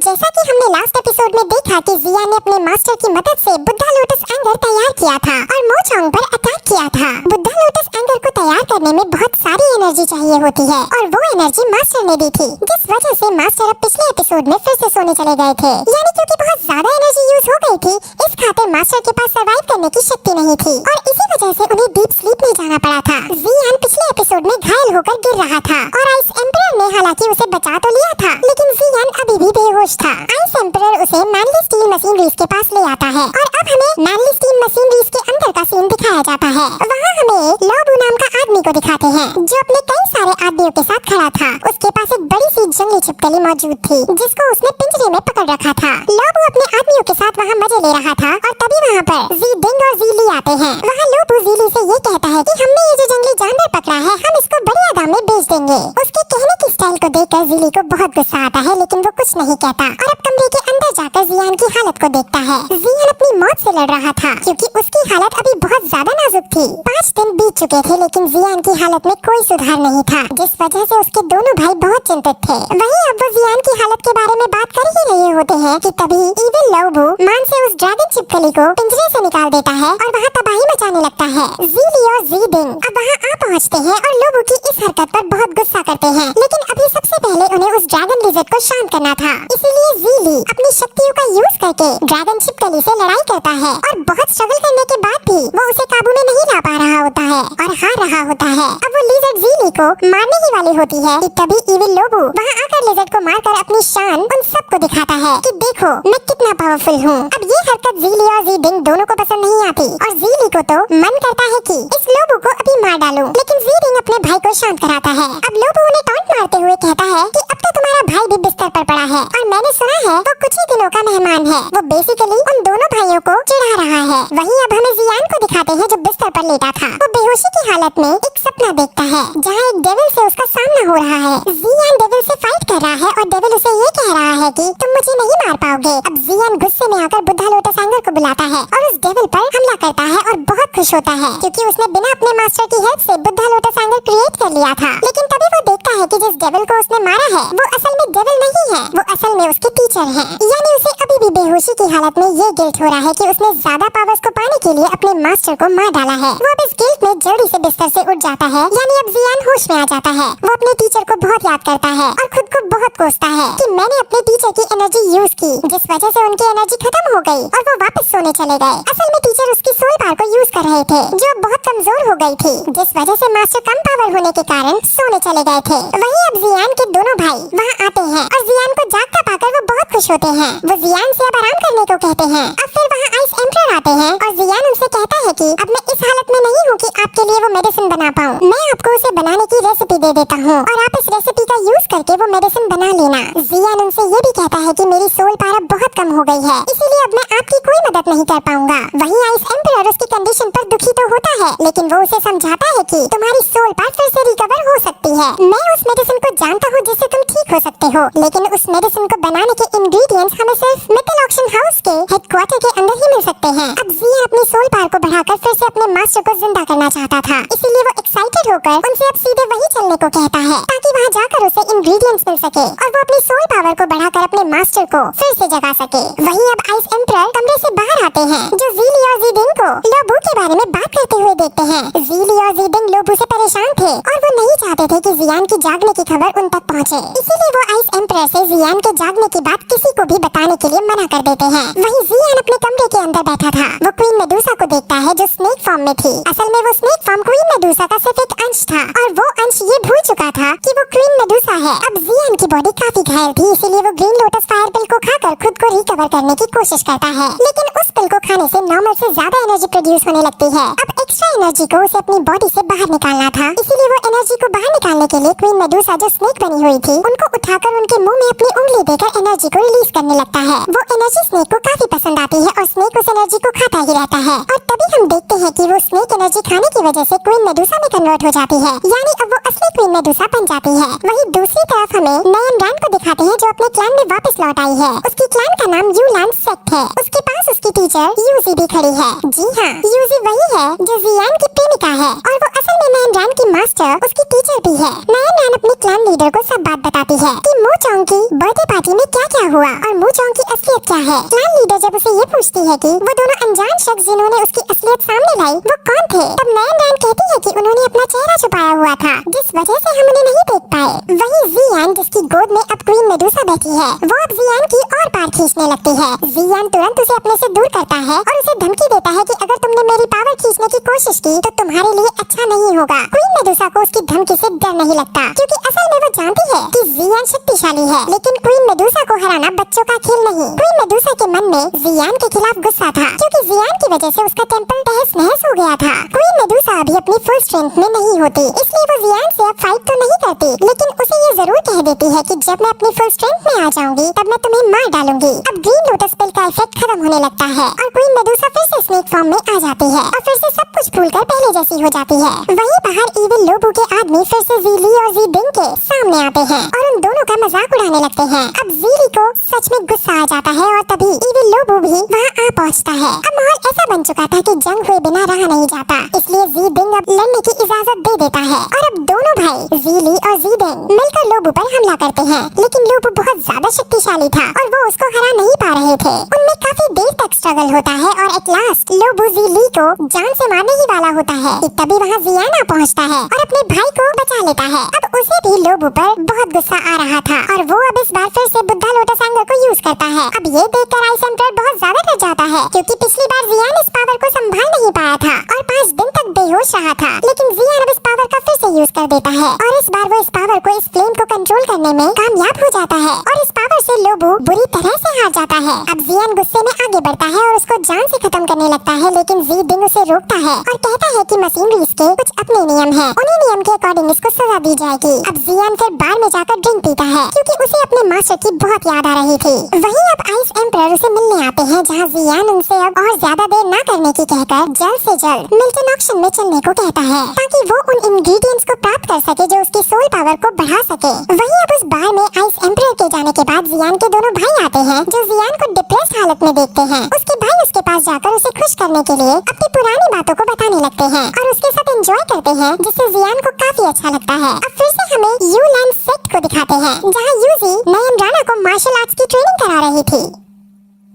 जैसा कि हमने लास्ट एपिसोड में देखा कि जिया ने अपने मास्टर की मदद से बुद्धा लोटस एंगर तैयार किया था और मोचोंग पर अटैक किया था। बुद्धा लोटस एंगर को तैयार करने में बहुत सारी एनर्जी चाहिए होती है और वो एनर्जी मास्टर ने दी थी, जिस वजह से मास्टर अब पिछले एपिसोड में फिर से सोने चले गए थे। यानी क्योंकि बहुत ज्यादा एनर्जी यूज हो गई थी, इस खातिर मास्टर के पास सर्वाइव करने की शक्ति नहीं थी और इसी वजह से उन्हें डीप स्लीप में जाना पड़ा था। जियान पिछले एपिसोड में घायल होकर गिर रहा था और आइस एम्परर ने हालांकि उसे बचा तो लिया था, लेकिन जियान अभी भी बेहोश था। आइस एम्परर उसे मैनली स्टील मशीनरीज के पास ले आता है और अब हमें मैनली स्टील मशीनरीज के अंदर का सीन दिखाया जाता है। वहाँ हमें लोबू नाम का आदमी को दिखाते हैं जो अपने कई सारे आदमियों के साथ खड़ा था। उसके पास एक बड़ी सी जंगली छिपकली मौजूद थी जिसको उसने पिंजरे में पकड़ रखा था। लोबू अपने आदमियों के साथ वहाँ मजे ले रहा था और तभी वहाँ पर जी डिंग और जीली आते हैं। वहाँ लोबू जीली से ये कहता है कि हमने ये जो जंगली जानवर पकड़ा है हम इसको बढ़िया दाम में बेच देंगे। उसके कहने की स्टाइल को देखकर जीली को बहुत गुस्सा आता है, लेकिन वो कुछ नहीं कहता और अब कमरे के अंदर जाकर जियान की हालत को देखता है। जियान अपनी मौत से लड़ रहा था क्योंकि उसकी हालत अभी बहुत ज्यादा नाजुक थी। 5 दिन बीत चुके थे लेकिन जियान की हालत में कोई सुधार नहीं था, जिस वजह से उसके दोनों भाई बहुत चिंतित थे। वहीं अब वो जियान की हालत के बारे में बात कर ही रहे होते हैं कि तभी इविल लोबू मान से उस ड्रैगन छिपकली को पिंजरे से निकाल देता है और वहाँ तबाही मचाने लगता है। जीली और जी डिंग अब वहाँ आ पहुँचते हैं और लोबू की इस हरकत पर बहुत गुस्सा करते हैं, लेकिन अभी सबसे पहले उन्हें उस ड्रैगन लिजर्ड को शांत करना था। इसीलिए जीली अपनी शक्तियों का यूज करके ड्रैगन छिपकली से लड़ाई करता है और बहुत स्ट्रगल करने के बाद भी वो उसे काबू में नहीं ला पा रहा होता है और हार रहा होता है। अब वो लिजर्ड जीली को मारने ही वाली होती है कि तभी इविल लोबू वहाँ आकर लिजर्ड को मारकर अपनी शान उन सबको दिखाता है कि देखो मैं कितना पावरफुल हूँ। अब ये हरकत जीली और जी डिंग दोनों को पसंद नहीं आती और जीली को तो मन करता है कि इस लोबू को अभी मार डालूं, लेकिन जी डिंग अपने भाई को शांत कराता है। अब लोबू उन्हें टॉन्ट मारते हुए कहता है कि अब तो तुम्हारा भाई भी बिस्तर पर पड़ा है और मैंने सुना है वो कुछ ही दिनों का मेहमान है। वो बेसिकली उन दोनों भाइयों को चिढ़ा रहा है। वहीं अब हमें जियान को दिखाते हैं जो बिस्तर पर लेटा था। वो बेहोशी की हालत में एक सपना देखता है जहाँ एक डेविल से उसका सामना हो रहा है। जियान डेविल से फाइट कर रहा है और डेविल उसे ये कह रहा है कि तुम मुझे नहीं मार पाओगे। अब जियान गुस्से में आकर बुद्धा लोटस एंगर को बुलाता है और उस डेविल पर हमला करता है और बहुत खुश होता है क्योंकि उसने बिना अपने मास्टर की हेल्प से बुद्धा लोटस एंगर क्रिएट कर लिया था। लेकिन तभी वो देखता है कि जिस डेविल को उसने मारा है वो असल में डेविल नहीं है, वो असल में उसके टीचर हैं। यानी उसे अभी भी बेहोशी की हालत में ये गिल्ट हो रहा है कि उसने ज्यादा पावर्स को पाने के लिए अपने मास्टर को मार डाला है। वो अब इस गिल्ट में जल्दी से बिस्तर से उठ जाता है। यानी अब जियान होश में आ जाता है। वो अपने टीचर को बहुत याद करता है और खुद को बहुत कोसता है कि मैंने अपने टीचर की एनर्जी यूज की, जिस वजह से उनकी एनर्जी खत्म हो गई और वो वापस सोने चले गए। असल में टीचर उसकी सोल पावर को यूज कर रहे थे जो बहुत कमजोर हो गई थी, जिस वजह से मास्टर कम पावर होने के कारण सोने चले गए थे। वहीं अब जियान के दोनों भाई वहाँ आते हैं और जियान को जागता पाकर वो बहुत खुश होते हैं। वो जियान से अब आराम करने को कहते हैं। अब फिर वहाँ आइस एम्परर आते हैं और जियान उनसे कहता है कि अब मैं इस हालत में नहीं हूँ कि आपके लिए वो मेडिसिन बना पाऊँ। मैं आपको उसे बनाने की रेसिपी दे देता हूँ और आप इस रेसिपी का यूज करके वो मेडिसिन बना लेना। जियान उनसे ये भी कहता है कि मेरी सोल पावर बहुत कम हो गई है, इसीलिए अब मैं आपकी कोई मदद नहीं कर पाऊंगा। वहीं आइस एम्परर उसकी कंडीशन पर दुखी तो होता है, लेकिन वो उसे समझाता है कि तुम्हारी सोल पावर फिर से रिकवर हो सकती है। मैं उस मेडिसिन को जानता हूँ जिससे तुम ठीक हो सकते हो, लेकिन उस मेडिसिन को बनाने के इंग्रेडिएंट्स हमें सिर्फ मित्तल ऑक्शन हाउस के हेडक्वार्टर के अंदर ही मिल सकते हैं। अब जियान अपनी सोल पावर को बढ़ाकर फिर से अपने मास्टर को जिंदा करना चाहता था, इसीलिए वो एक्साइटेड होकर उनसे अब सीधे वही चलने को कहता है ताकि वहाँ जाकर उसे इंग्रेडिएंट्स मिल सके और वो अपनी सोल पावर को बढ़ाकर अपने मास्टर को फिर से जगा सके। वहीं अब आइस एम्परर कमरे से बाहर आते हैं जो जीली और जी डिंग को लोबू के बारे में बात करते हुए देखते हैं। जीली और जी डिंग लोबू से परेशान थे और वो नहीं चाहते थे कि जियान की जागने की खबर उन तक पहुँचे, इसीलिए वो आइस एम्परर से जियान के जागने की बात किसी को भी बताने के लिए मना कर देते हैं। वहीं जियान अपने कमरे के अंदर बैठा था। वो क्वीन मेडुसा को देखता है जो स्नेक फॉर्म में थी। असल में वो स्नेक फॉर्म क्वीन मेडुसा का सिर्फ एक अंश था और वो अंश ये भूल चुका था कि वो क्वीन मेडुसा है। अब जियान की बॉडी काफी घायल थी, इसीलिए वो ग्रीन लोटस फायर पिल को खाकर खुद को रिकवर करने की कोशिश करता है, लेकिन उस पिल को खाने से नॉर्मल से ज्यादा एनर्जी प्रोड्यूस होने लगती है। अब एक्स्ट्रा एनर्जी को उसे अपनी बॉडी से बाहर निकालना था, इसीलिए वो एनर्जी को बाहर निकालने के लिए क्वीन मेडुसा जो स्नेक बनी हुई थी उनको उठाकर उनके मुंह में अपनी उंगली देकर एनर्जी को रिलीज करने लगता है। वो एनर्जी स्नेक को काफी पसंद आती है और स्नेक उस एनर्जी को खाता ही रहता है और तभी हम देखते हैं कि वो स्नेक एनर्जी खाने की वजह से क्वीन मेडुसा में कन्वर्ट हो जाती है, यानी अब वो असली क्वीन मेडुसा बन जाती है। वहीं दूसरी तरफ हमें नयन रैन को दिखाते हैं जो अपने क्लैन में वापस लौट आई है। उसकी क्लैन का नाम यूलान सेक्ट है। उसके पास उसकी टीचर यूजी भी खड़ी है। जी हाँ, यूजी वही है जो जियान की प्रेमिका है और वो असल में नयन रैन की मास्टर उसकी टीचर भी है। नयन रैन अपने क्लैन लीडर को सब बात बताती है कि मो चोंग की बर्थडे पार्टी में क्या क्या हुआ और मो चोंग की असलियत क्या है। क्लैन लीडर जब उसे ये पूछती है कि वो दोनों अनजान शख्स जिन्होंने उसकी असलियत सामने लाई वो कौन थे, तब नयन रैन कहती है कि उन्होंने अपना चेहरा छुपाया हुआ था जिस वजह से हम उन्हें नहीं देख पाए। वहीं जियान जिसकी गोद में अब क्वीन मेडुसा बैठी है वो अब जियान की और पार खींचने लगती है। जियान तुरंत उसे अपने से दूर करता है और उसे धमकी देता है कि अगर तुमने मेरी पावर खींचने की कोशिश की तो तुम्हारे लिए अच्छा नहीं होगा। क्वीन मेडुसा को उसकी धमकी से डर नहीं लगता क्योंकि असल में वो जानती है कि जियान शक्तिशाली है, लेकिन क्वीन मेडुसा को हराना बच्चों का खेल नहीं। क्वीन मेडुसा के मन में जियान के खिलाफ गुस्सा था क्योंकि जियान की वजह से उसका टेंपल तहस नहस हो गया था। क्वीन मेडुसा अभी अपनी फुल स्ट्रेंथ में नहीं होती, इसलिए वो जियान से अब फाइट तो नहीं करती, लेकिन उसे ये जरूर कह देती है कि जब मैं अपनी फुल स्ट्रेंथ में आ जाऊंगी तब मैं तुम्हें मार डालूंगी। अब ग्रीन लोटस पिल का इफेक्ट खत्म होने लगता है और क्वीन मेडुसा फिर से स्नेक फॉर्म में आ जाती है और फिर से सब कुछ भूलकर पहले जैसी हो जाती है। वहीं बाहर इविल लोबू के आदमी फिर से ज़ीली और ज़ीबिंग के सामने आते हैं और उन दोनों का मजाक उड़ाने लगते हैं। अब ज़ीली को सच में गुस्सा आ जाता है और तभी इविल लोबू भी वहाँ आ पहुँचता है। अब माहौल ऐसा बन चुका था कि जंग हुए बिना रहा नहीं जाता, इसलिए ज़ीबिंग अब लड़ने की इजाजत दे देता है और अब दोनों भाई ज़ीली और ज़ीबिंग मिलकर लोबू पर हमला करते हैं। लेकिन लोबू बहुत ज्यादा शक्तिशाली था और वो उसको हरा नहीं पा रहे थे। उनमें काफी देर तक स्ट्रगल होता है और एट लास्ट लोबू ज़ीली को जान से मारने ही वाला होता है कि तभी वहाँ जियाना पहुँचता है और अपने भाई को बचा लेता है। अब उसे भी लोबू पर बहुत गुस्सा आ रहा था और वो अब इस बार फिर से बुद्धा लोटस एंगर को यूज करता है। अब ये देखकर आइस एम्परर बहुत ज्यादा डर जाता है क्योंकि पिछली बार जियान इस पावर को संभाल नहीं पाया था और 5 दिन तक बेहोश रहा था, लेकिन जियान अब इस पावर का फिर से यूज कर देता है और इस बार वो इस पावर को इस फ्लेम को कंट्रोल करने में कामयाब हो जाता है और इस पावर से लोबू बुरी तरह से हार जाता है। अब जियान गुस्से में आगे बढ़ता है और उसको जान से खत्म करने लगता है, लेकिन ज़ीबिंग उसे रोकता है और कहता है कि मशीनरीज के कुछ अपने नियम हैं, उन्हीं नियम के अकॉर्डिंग इसको सजा दी जाएगी। अब जियान फिर बार में जाकर ड्रिंक पीता है क्योंकि उसे अपने मास्टर की बहुत याद आ रही थी। वहीं अब आइस एम्परर उसे मिलने आते हैं जहाँ जियान उनसे अब और ज्यादा देर न करने की कहकर जल्द से जल्द मिल्टन ऑक्शन में चलने को कहता है ताकि वो उन इंग्रेडिएंट्स को प्राप्त कर सके जो उसकी सोल पावर को बढ़ा सके। वहीं अब उस बार में आइस एम्परर के जाने के बाद जियान के दोनों भाई आते हैं जो जियान को डिप्रेस हालत में देखते हैं। उसके भाई उसके पास जाकर उसे खुश करने के लिए अपनी पुरानी बातों को बताने लगते हैं और उसके साथ एंजॉय करते हैं, जिससे जियान को काफी अच्छा लगता है। अब फिर से हमें यू लैंड सेट को दिखाते हैं जहाँ यूजी नयन राणा को मार्शल आर्ट्स की ट्रेनिंग करा रही थी।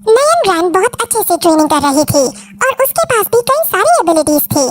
नयन रैन बहुत अच्छे से ट्रेनिंग कर रही थी और उसके पास भी कई सारी एबिलिटीज थी।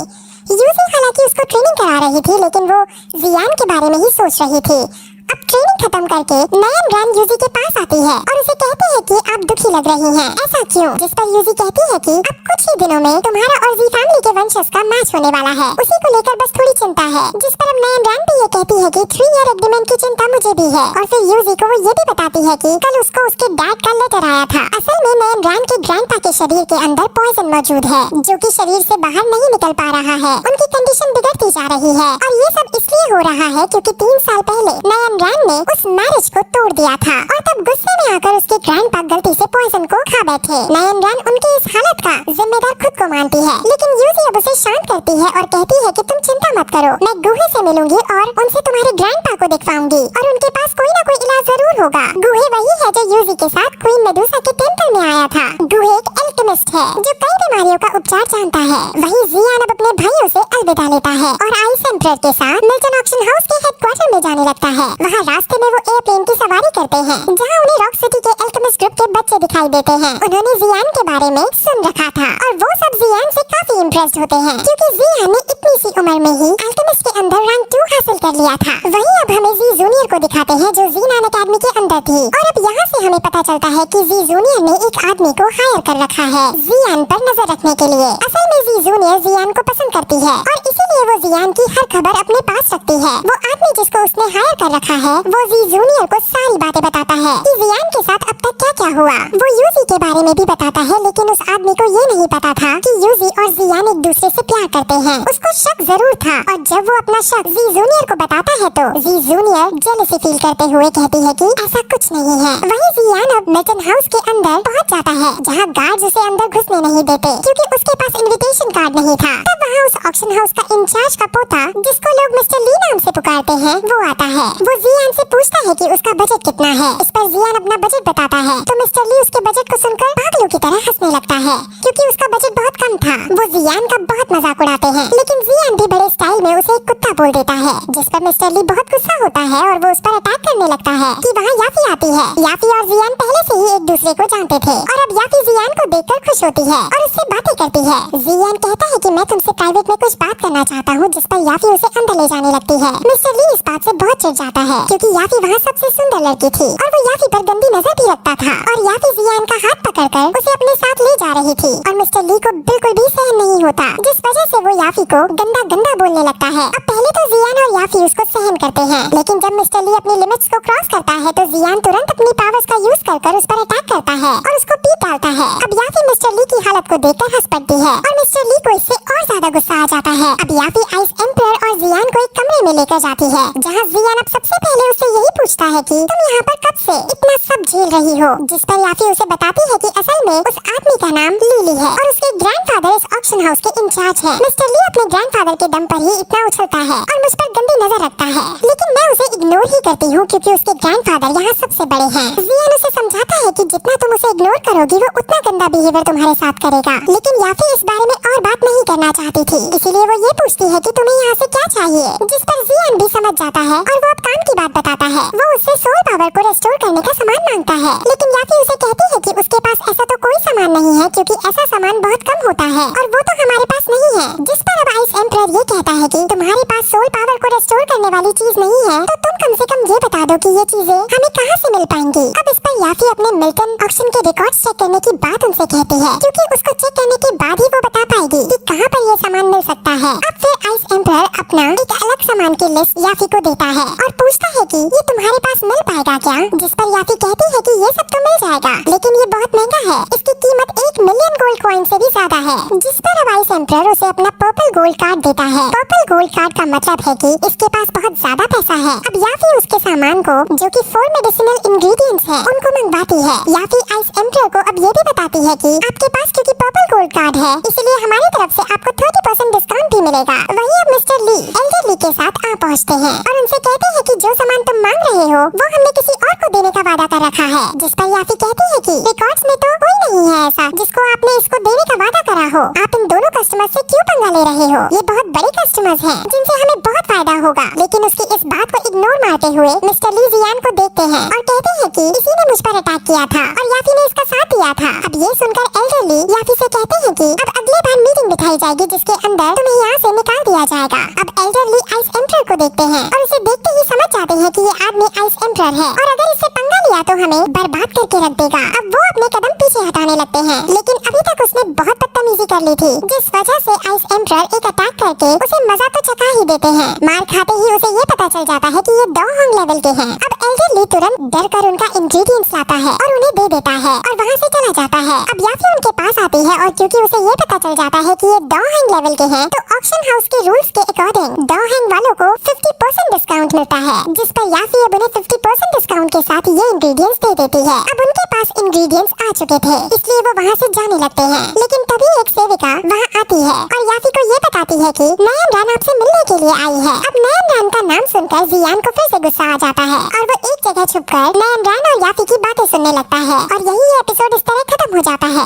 यूजी हालांकि उसको ट्रेनिंग करा रही थी, लेकिन वो जियान के बारे में ही सोच रही थी। अब ट्रेनिंग खत्म करके नयन रैन यूजी के पास आती है और उसे कहती है कि आप दुखी लग रही हैं, ऐसा क्यों? जिस पर यूजी कहती है कि अब कुछ ही दिनों में तुम्हारा और जी फैमिली के वंशज का मैच होने वाला है, उसी को लेकर बस थोड़ी चिंता है। जिस पर अब नयन रैन भी ये कहती है कि 3 ईयर एग्रीमेंट की चिंता मुझे भी है और फिर यूजी को वो ये भी बताती है कि कल उसको उसके डैड का लेटर आया था। असल में नयन रैन के ग्रैंडपा के शरीर के अंदर पॉइजन मौजूद है जो कि शरीर से बाहर नहीं निकल पा रहा है। उनकी कंडीशन बिगड़ती जा रही है और ये सब इसलिए हो रहा है क्योंकि 3 साल पहले नयन रैन ने उस मैरिज को तोड़ दिया था और तब गुस्से में आकर उसके ग्रैंडपा गलती से पॉइजन को खा बैठे। नयन रैन उनकी इस हालत का जिम्मेदार खुद को मानती है, लेकिन यूजी अब उसे शांत करती है और कहती है कि तुम चिंता मत करो, मैं गुहे से मिलूंगी और उनसे तुम्हारे ग्रैंडपा को दिखवाऊंगी और उनके पास कोई ना कोई इलाज जरूर होगा। गुहे वही है जो यूजी के साथ क्वीन मेडुसा के टेंपल में आया था। गुहे एक एल्केमिस्ट है जो कई बीमारियों का उपचार जानता है। वहीं जियान अब अपने भाइयों से अलविदा लेता है और आइस एम्परर के साथ मिल्टन ऑक्शन हाउस के हेडक्वार्टर में जाने लगता है। वहाँ रास्ते में वो एयरप्लेन की सवारी करते हैं जहाँ उन्हें रॉक सिटी के एल्केमिस्ट ग्रुप के बच्चे दिखाई देते हैं। उन्होंने जियान के बारे में सुन रखा था और वो सब जियान से काफी इम्प्रेस्ड होते हैं क्योंकि जियान ने इतनी सी उम्र में ही एल्केमिस्ट के अंदर रैंक 2 हासिल कर लिया था। वहीं अब हमें जी जूनियर को दिखाते हैं जो ज़ीनान अकेडमी के अंदर थी और अब यहाँ से हमें पता चलता है कि जी जूनियर ने एक आदमी को हायर कर रखा है जियान पर नजर रखने के लिए। असल में जी जूनियर जियान को पसंद करती है और इसीलिए वो जियान की हर खबर अपने पास रखती है। वो आदमी जिसको उसने हायर कर रखा है वो जी जूनियर को सारी बातें बताता है कि जियान के साथ अब तक क्या क्या हुआ। वो यूजी के बारे में भी बताता है, लेकिन उस आदमी को ये नहीं पता था कि यूजी और जियान एक दूसरे से प्यार करते हैं। उसको शक जरूर था और जब वो अपना शक जी जूनियर को बताता है तो जी जूनियर जेलसी फील करते हुए कहती है कि ऐसा कुछ नहीं है। वहीं जियान अब मिल्टन हाउस के अंदर पहुंच जाता है, जहां गार्ड्स उसे अंदर घुसने नहीं देते क्योंकि उसके पास इनविटेशन कार्ड नहीं था। तब वहाँ उस ऑक्शन हाउस का इंचार्ज का पोता, जिसको लोग मिस्टर ली नाम से पुकारते हैं, वो आता है। वो जियान से पूछता है कि उसका बजट कितना है। इस पर जियान अपना बजट बताता है तो मिस्टर ली उसके बजट को सुनकर पागलों की तरह हंसने लगता है क्योंकि उसका बजट बहुत कम था। वो जियान का बहुत मजाक उड़ाते हैं, लेकिन जियान भी बड़े स्टाइल में उसे एक कुत्ता बोल देता है, जिस पर मिस्टर ली बहुत गुस्सा होता है और वो उस पर अटैक करने लगता है कि वहाँ याफी आती है। याफी और जियान पहले से ही एक दूसरे को जानते थे और अब याफी जियान को देखकर खुश होती है और उससे बातें करती है। जियान कहता है कि मैं तुमसे प्राइवेट में कुछ बात करना चाहता हूँ, जिस पर याफी उसे अंदर ले जाने लगती है। मिस्टर ली इस बात से बहुत चिढ़ जाता है क्योंकि याफी वहाँ सबसे सुंदर लड़की थी और वो याफी पर गंदी नजर भी रखता था और याफी जियान का हाथ पकड़कर उसे अपने साथ ले जा रही थी और मिस्टर ली को बिल्कुल भी सहन नहीं होता, जिस वजह से वो याफी को गंदा गंदा बोलने लगता है। अब पहले तो जियान और याफी उसको सहन करते हैं, लेकिन जब मिस्टर ली अपनी लिमिट्स को क्रॉस करता है तो जियान तुरंत अपनी पावर्स का यूज कर उस पर अटैक करता है और उसको पीट डालता है। अब याफी मिस्टर ली की हालत को देखकर हंस पड़ती है और मिस्टर ली को इससे और ज्यादा गुस्सा आ जाता है। अब याफी आइस एम्परर और जियान को एक कमरे में लेकर जाती है, जहाँ जियान अब सबसे पहले उससे यही पूछता है कि तुम यहाँ पर कब से इतना सब झेल रही हो, जिस पर याफी उसे बताती है कि असल में उस आदमी का नाम लीली है और उसके ग्रैंडफादर इस ऑक्शन हाउस के इंचार्ज है। मिस्टर ली अपने ग्रैंडफादर के दम पर ही इतना उछलता है और मुझ पर गंदी नजर रखता है, लेकिन मैं उसे इग्नोर ही करती हूँ क्योंकि उसके ग्रैंडफादर यहाँ सबसे बड़े हैं। जियान उसे समझाता है कि जितना तुम उसे इग्नोर करोगी वो उतना गंदा बिहेवियर तुम्हारे साथ करेगा, लेकिन याफी इस बारे में और बात नहीं करना चाहती थी, इसीलिए वो ये पूछती है कि तुम्हें यहाँ से क्या चाहिए, जिस पर जियान भी समझ जाता है और वो अब काम की बात बताता है। वो उससे सोल पावर को रेस्टोर करने का सामान मांगता है, लेकिन याफी उसे कहती है कि उसके पास ऐसा तो कोई सामान नहीं है क्योंकि ऐसा सामान बहुत कम होता है और वो तो हमारे पास नहीं है। जिस पर अब आइस एम्परर ये कहता है कि तुम्हारे पास सोल पावर को रेस्टोर करने वाली चीज नहीं है तो तुम कम से कम ये बता दो कि ये चीजें हमें कहाँ से मिल पाएंगी। अब इस पर याफी अपने मिल्टन ऑक्शन के रिकॉर्ड्स चेक करने की बात उनसे कहती है क्योंकि उसको चेक करने के बाद ही वो बता पाएगी कि कहाँ पर ये सामान मिल सकता है। अब फिर आइस एम्परर अपना एक अलग सामान की लिस्ट याफी को देता है और पूछता है कि ये तुम्हारे पास मिल पाएगा क्या, जिस पर याफी कहती है कि ये सब तो मिल जाएगा, लेकिन ये बहुत महंगा है, इसकी कीमत 1 मिलियन गोल्ड कॉइन से भी ज्यादा है। जिस पर अब आइस एम्परर उसे अपना पर्पल गोल्ड कार्ड देता है। पर्पल गोल्ड कार्ड का मतलब है कि इसके पास बहुत ज्यादा पैसा है। अब याफी उसके सामान को, जो कि 4 मेडिसिनल इंग्रेडिएंट्स हैं, उनको मंगवाती है। याफी आइस एम्परर को अब ये भी बताती है कि आपके पास क्योंकि पर्पल गोल्ड कार्ड है, इसलिए हमारी तरफ से आपको 30% डिस्काउंट भी मिलेगा। वहीं अब मिस्टर ली एल्डर ली के साथ आ पहुँचते हैं और उनसे कहते हैं कि जो सामान तुम मांग रहे हो वो हमने किसी और को देने का वादा कर रखा है, जिस पर याफी कहती है कि रिकॉर्ड्स में तो कोई नहीं है ऐसा जिसको आपने इसको देने का वादा करा हो। आप इन दोनों कस्टमर से क्यों पंगा ले रहे हो, ये बहुत बड़े कस्टमर्स हैं जिनसे हमें बहुत फायदा होगा। लेकिन उसकी इस बात को इग्नोर मारते हुए मिस्टर ली जियान को देखते हैं और कहते हैं कि इसी ने मुझ पर अटैक किया था और याफी ने इसका साथ दिया था। अब ये सुनकर एल्डर ली याफी से कहते हैं कि अब अगले बार मीटिंग बिठाई जाएगी जिसके अंदर तुम्हें यहाँ से निकाल दिया जाएगा। अब एल्डर ली आइस एम्परर को देखते हैं और उसे देखते ही समझ जाते हैं कि ये आदमी आइस एम्परर है और अगर इससे पंगा लिया तो हमें बर्बाद करके रख देगा। अब वो अपने कदम पीछे हटाने लगते हैं, लेकिन अभी तक उसने बहुत बदतमीजी कर ली थी, जिस वजह से आइस एम्परर एक अटैक करके उसे मजा तो चखा ही देते हैं। मार खाते ही उसे ये पता चल जाता है कि ये डॉग लेवल के हैं। अब एल्डर ली तुरंत डर कर उनका इंग्रेडिएंट्स लाता है और उन्हें दे देता है और वहाँ से चला जाता है। अब याफी उनके पास आती है और क्योंकि उसे ये पता चल जाता है कि ये डॉग लेवल के हैं, तो ऑक्शन हाउस के रूल्स के अकॉर्डिंग डॉग वालों को 50% डिस्काउंट मिलता है, जिस पर याफी अब उन्हें 50% डिस्काउंट के साथ ये इंग्रेडिएंट्स दे देती है। अब उनके पास इंग्रेडिएंट्स आ चुके थे, इसलिए वो वहाँ से जाने लगते हैं, लेकिन तभी एक सेविका वहाँ आती है और याफी को ये बताती है कि नयन रान आपसे मिलने के लिए आई है। अब नयन रान का नाम सुनकर जियान को फिर से गुस्सा आ जाता है और वो एक जगह छुपकर नयन रान और याफी की बातें सुनने लगता है और यही एपिसोड इस तरह खत्म हो जाता है।